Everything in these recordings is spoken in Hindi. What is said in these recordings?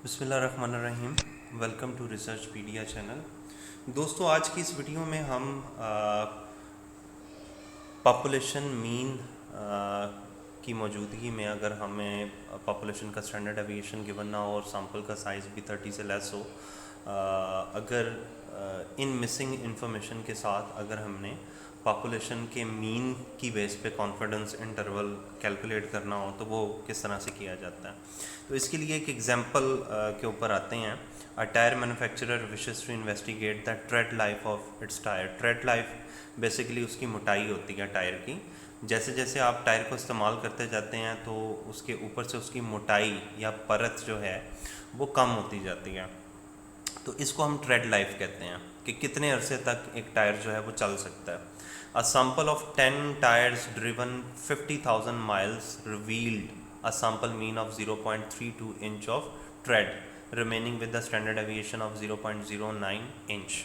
बिस्मिल्लाहिर्रहमानिर्रहीम। Welcome to research pedia channel. दोस्तों, आज की इस वीडियो में हम पॉपुलेशन मीन की मौजूदगी में अगर हमें पॉपुलेशन का स्टैंडर्ड डेविएशन गिवन ना हो और सैंपल का साइज़ भी 30 से लेस हो, अगर इन मिसिंग इंफॉर्मेशन के साथ अगर हमने पॉपुलेशन के मीन की बेस पे कॉन्फिडेंस इंटरवल कैलकुलेट करना हो तो वो किस तरह से किया जाता है। तो इसके लिए एक एग्जांपल के ऊपर आते हैं। A tyre manufacturer wishes to investigate the tread life of its tyre. Tread life basically उसकी मोटाई होती है टायर की। जैसे जैसे आप टायर को इस्तेमाल करते जाते हैं तो उसके ऊपर से उसकी मोटाई या परत जो है वो कम होती जाती है। तो इसको हम ट्रेड लाइफ कहते हैं कि कितने अरसे तक एक टायर जो है वो चल सकता है। A sample of 10 tyres driven 50,000 miles revealed a sample mean of 0.32 inch of trade remaining with the standard aviation of 0.09 inch.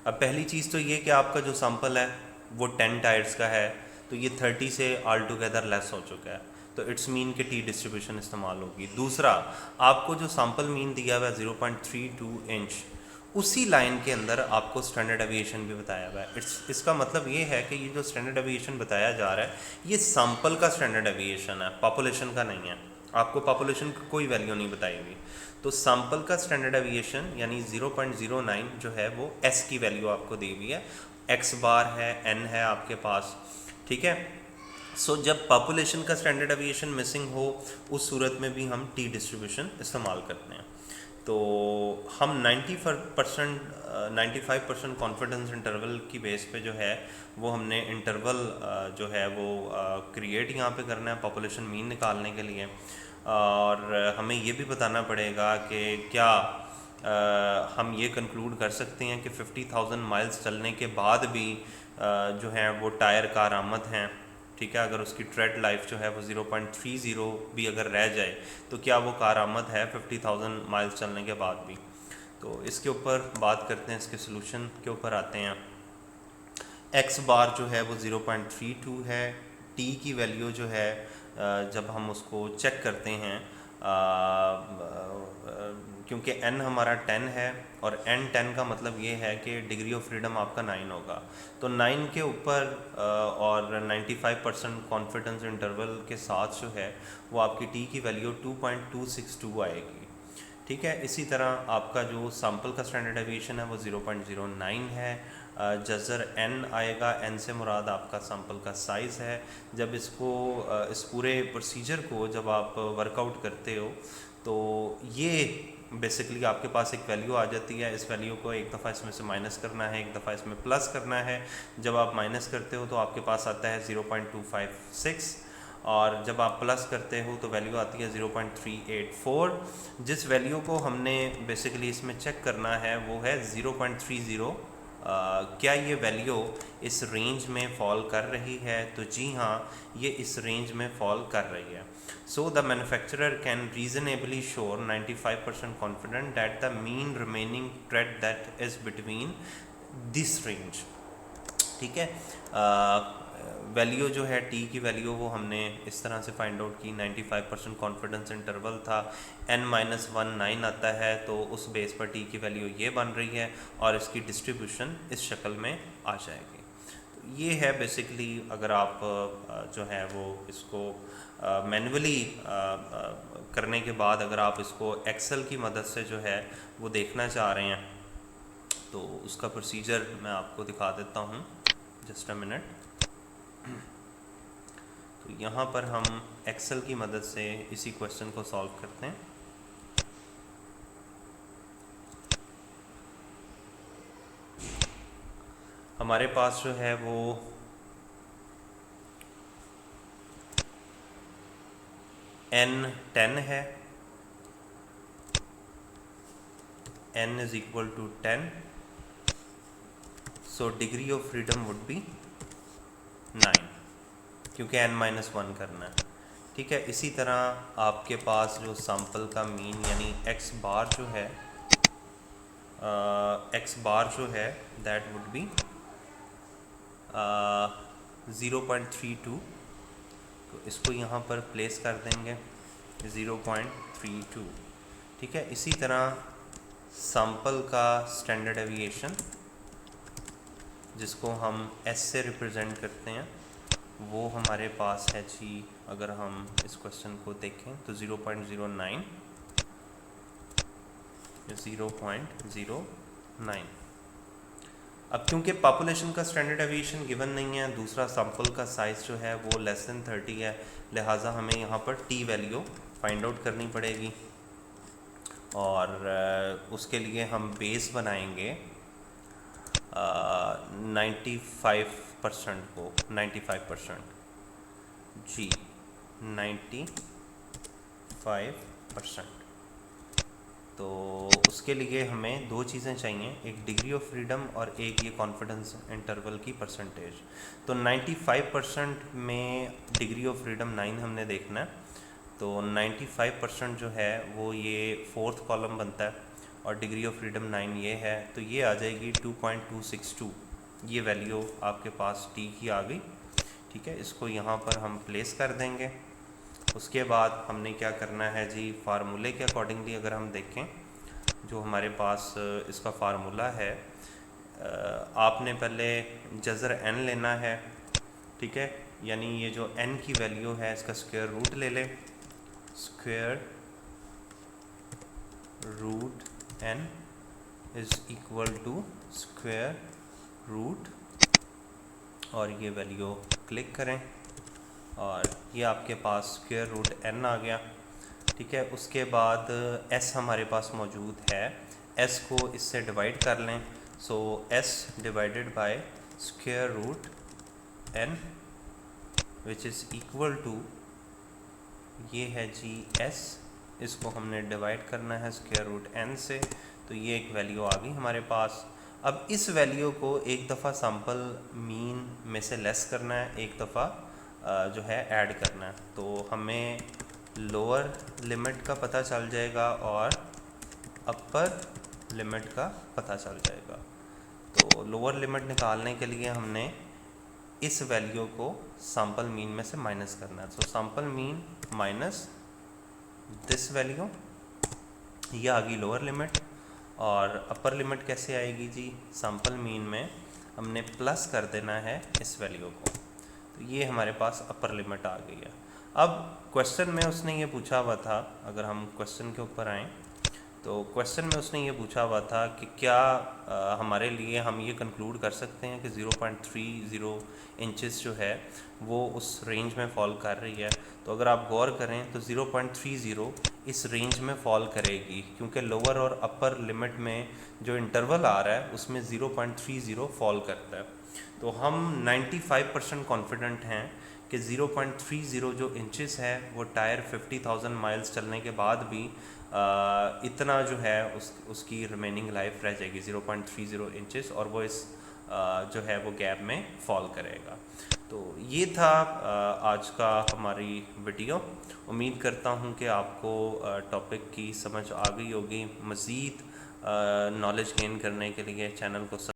अब पहली चीज़ तो ये कि आपका जो सैंपल है वो 10 टायर्स का है, तो ये 30 से ऑल टुगेदर लेस हो चुका है, तो इट्स मीन के टी डिस्ट्रीब्यूशन इस्तेमाल होगी। दूसरा, आपको जो सैंपल मीन दिया हुआ है 0.32 इंच, उसी लाइन के अंदर आपको स्टैंडर्ड एविएशन भी बताया हुआ है। इसका मतलब ये है कि ये जो स्टैंडर्ड एविएशन बताया जा रहा है ये सैंपल का स्टैंडर्ड एविएशन है, पॉपुलेशन का नहीं है। आपको पॉपुलेशन की कोई वैल्यू नहीं बताई हुई। तो सैंपल का स्टैंडर्ड एविएशन यानी 0.09 जो है वो एस की वैल्यू आपको दी हुई है, एक्स बार है, एन है आपके पास, ठीक है। सो जब पॉपुलेशन का स्टैंडर्ड एविएशन मिसिंग हो उस सूरत में भी हम टी डिस्ट्रीब्यूशन इस्तेमाल करते हैं। तो हम 95% कॉन्फिडेंस इंटरवल की बेस पे जो है वो हमने इंटरवल जो है वो क्रिएट यहाँ पे करना है पॉपुलेशन मीन निकालने के लिए। और हमें ये भी बताना पड़ेगा कि क्या हम ये कंक्लूड कर सकते हैं कि 50,000 माइल्स चलने के बाद भी जो है वो टायर कारआमद हैं, ठीक है। अगर उसकी ट्रेड लाइफ जो है वो 0.30 भी अगर रह जाए तो क्या वो कारआमद है 50,000 माइल्स चलने के बाद भी। तो इसके ऊपर बात करते हैं, इसके सोल्यूशन के ऊपर आते हैं। एक्स बार जो है वो 0.32 है। टी की वैल्यू जो है जब हम उसको चेक करते हैं, क्योंकि एन हमारा 10 है और एन 10 का मतलब ये है कि डिग्री ऑफ फ्रीडम आपका 9 होगा, तो 9 के ऊपर और 95% कॉन्फिडेंस इंटरवल के साथ जो है वो आपकी टी की वैल्यू 2.262 आएगी, ठीक है। इसी तरह आपका जो सैंपल का स्टैंडर्ड एविएशन है वो 0.09 है। जज़र एन आएगा, एन से मुराद आपका सैंपल का साइज़ है। जब इसको इस पूरे प्रोसीजर को जब आप वर्कआउट करते हो तो ये बेसिकली आपके पास एक वैल्यू आ जाती है। इस वैल्यू को एक दफ़ा इसमें से माइनस करना है, एक दफ़ा इसमें प्लस करना है। जब आप माइनस करते हो तो आपके पास आता है 0.256 और जब आप प्लस करते हो तो वैल्यू आती है 0.384। जिस वैल्यू को हमने बेसिकली इसमें चेक करना है वो है 0.30। क्या ये वैल्यू इस रेंज में फॉल कर रही है? तो जी हाँ, ये इस रेंज में फॉल कर रही है। So the manufacturer can reasonably sure 95% confident that the mean remaining trade that is between this range, ठीक है। वैल्यू जो है टी की वैल्यू वो हमने इस तरह से फाइंड आउट की। 95% कॉन्फिडेंस इंटरवल था, n-1 9 आता है, तो उस बेस पर टी की वैल्यू ये बन रही है और इसकी डिस्ट्रीब्यूशन इस शक्ल में आ जाएगी। तो ये है बेसिकली, अगर आप जो है वो इसको मैन्युअली करने के बाद अगर आप इसको एक्सेल की मदद से जो है वो देखना चाह रहे हैं तो उसका प्रोसीजर मैं आपको दिखा देता हूँ, जस्ट अ मिनट। तो यहाँ पर हम एक्सेल की मदद से इसी क्वेश्चन को सॉल्व करते हैं। हमारे पास जो है वो n10 है, n is equal to 10, so degree of freedom would be 9, क्योंकि n-1 करना है, ठीक है। इसी तरह आपके पास जो सैंपल का मीन यानी x बार जो है दैट वुड बी 0.32, तो इसको यहाँ पर प्लेस कर देंगे 0.32, ठीक है। इसी तरह सैंपल का स्टैंडर्ड डेविएशन जिसको हम एस से रिप्रेजेंट करते हैं वो हमारे पास है जी, अगर हम इस क्वेश्चन को देखें तो 0.09 0.09। अब क्योंकि पॉपुलेशन का स्टैंडर्ड डेविएशन गिवन नहीं है, दूसरा सैंपल का साइज़ जो है वो लेस देन 30 है, लिहाजा हमें यहाँ पर टी वैल्यू फाइंड आउट करनी पड़ेगी और उसके लिए हम बेस बनाएंगे 95% को 95% जी 95%। तो उसके लिए हमें दो चीज़ें चाहिए, एक डिग्री ऑफ फ्रीडम और एक ये कॉन्फिडेंस इंटरवल की परसेंटेज। तो 95% में डिग्री ऑफ फ्रीडम 9 हमने देखना है, तो 95% जो है वो ये फोर्थ कॉलम बनता है और डिग्री ऑफ फ्रीडम 9 ये है, तो ये आ जाएगी 2.262। ये वैल्यू आपके पास टी की आ गई, ठीक है। इसको यहाँ पर हम प्लेस कर देंगे। उसके बाद हमने क्या करना है जी, फार्मूले के अकॉर्डिंगली अगर हम देखें जो हमारे पास इसका फार्मूला है, आपने पहले जज़र n लेना है, ठीक है। यानी ये जो n की वैल्यू है इसका स्क्वायर रूट ले लें, square root n is equal to square root, और ये वैल्यू क्लिक करें और ये आपके पास स्क्वायर रूट n आ गया, ठीक है। उसके बाद s हमारे पास मौजूद है, s को इससे डिवाइड कर लें, so s divided by square root n which is equal to, ये है जी s, इसको हमने डिवाइड करना है स्क्वायर रूट n से, तो ये एक वैल्यू आ गई हमारे पास। अब इस वैल्यू को एक दफ़ा सैंपल मीन में से लेस करना है, एक दफ़ा जो है ऐड करना है, तो हमें लोअर लिमिट का पता चल जाएगा और अपर लिमिट का पता चल जाएगा। तो लोअर लिमिट निकालने के लिए हमने इस वैल्यू को सैंपल मीन में से माइनस करना है, तो sample mean minus this value, ये आ गई लोअर लिमिट। और अपर लिमिट कैसे आएगी जी, सैंपल मीन में हमने प्लस कर देना है इस वैल्यू को, तो ये हमारे पास अपर लिमिट आ गई है। अब क्वेश्चन में उसने ये पूछा हुआ था, अगर हम क्वेश्चन के ऊपर आएँ तो क्वेश्चन में उसने ये पूछा हुआ था कि क्या हमारे लिए हम ये कंक्लूड कर सकते हैं कि 0.30 इंचेस जो है वो उस रेंज में फॉल कर रही है। तो अगर आप गौर करें तो 0.30 इस रेंज में फॉल करेगी, क्योंकि लोअर और अपर लिमिट में जो इंटरवल आ रहा है उसमें 0.30 फॉल करता है। तो हम 95% कॉन्फिडेंट हैं कि 0.30 जो इंचेस है वो टायर 50,000 माइल्स चलने के बाद भी इतना जो है उसकी रिमेनिंग लाइफ रह जाएगी 0.30 इंचेस, और वो इस जो है वो गैप में फॉल करेगा। तो ये था आज का हमारी वीडियो। उम्मीद करता हूँ कि आपको टॉपिक की समझ आ गई होगी। मज़ीद नॉलेज गेन करने के लिए चैनल को